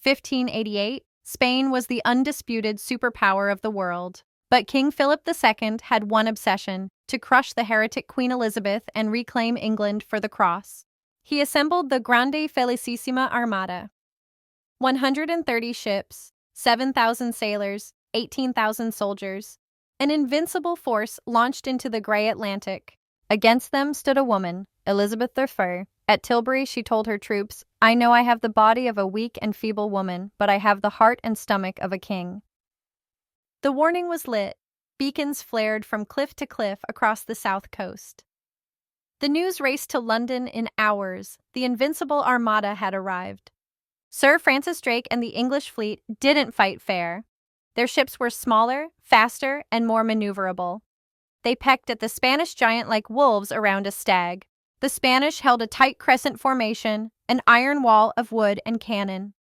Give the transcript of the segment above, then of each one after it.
1588, Spain was the undisputed superpower of the world. But King Philip II had one obsession: to crush the heretic Queen Elizabeth and reclaim England for the cross. He assembled the Grande Felicissima Armada. 130 ships, 7,000 sailors, 18,000 soldiers. An invincible force launched into the gray Atlantic. Against them stood a woman, Elizabeth I. At Tilbury, she told her troops, "I know I have the body of a weak and feeble woman, but I have the heart and stomach of a king." The warning was lit. Beacons flared from cliff to cliff across the south coast. The news raced to London in hours. The invincible Armada had arrived. Sir Francis Drake and the English fleet didn't fight fair. Their ships were smaller, faster, and more maneuverable. They pecked at the Spanish giant like wolves around a stag. The Spanish held a tight crescent formation, an iron wall of wood and cannon.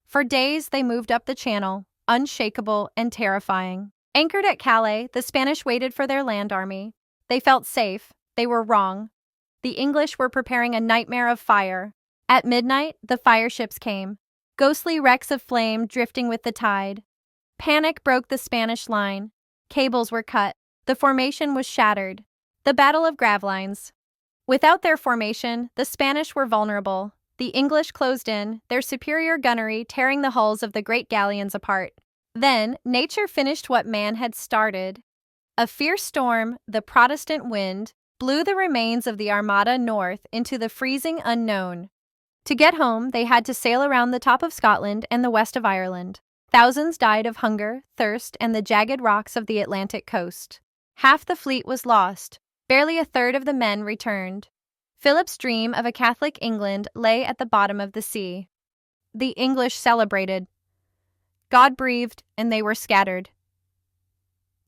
For days they moved up the channel, unshakable and terrifying. Anchored at Calais, the Spanish waited for their land army. They felt safe. They were wrong. The English were preparing a nightmare of fire. At midnight, the fireships came, ghostly wrecks of flame drifting with the tide. Panic broke the Spanish line. Cables were cut. The formation was shattered. The Battle of Gravelines. Without their formation, the Spanish were vulnerable. The English closed in, their superior gunnery tearing the hulls of the great galleons apart. Then, nature finished what man had started. A fierce storm, the Protestant wind, blew the remains of the Armada north into the freezing unknown. To get home, they had to sail around the top of Scotland and the west of Ireland. Thousands died of hunger, thirst, and the jagged rocks of the Atlantic coast. Half the fleet was lost. Barely a third of the men returned. Philip's dream of a Catholic England lay at the bottom of the sea. The English celebrated. God breathed, and they were scattered.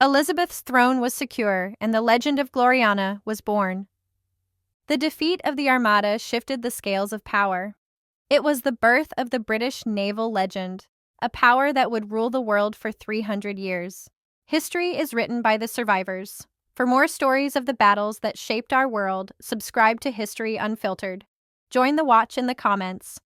Elizabeth's throne was secure, and the legend of Gloriana was born. The defeat of the Armada shifted the scales of power. It was the birth of the British naval legend, a power that would rule the world for 300 years. History is written by the survivors. For more stories of the battles that shaped our world, subscribe to History Unfiltered. Join the watch in the comments.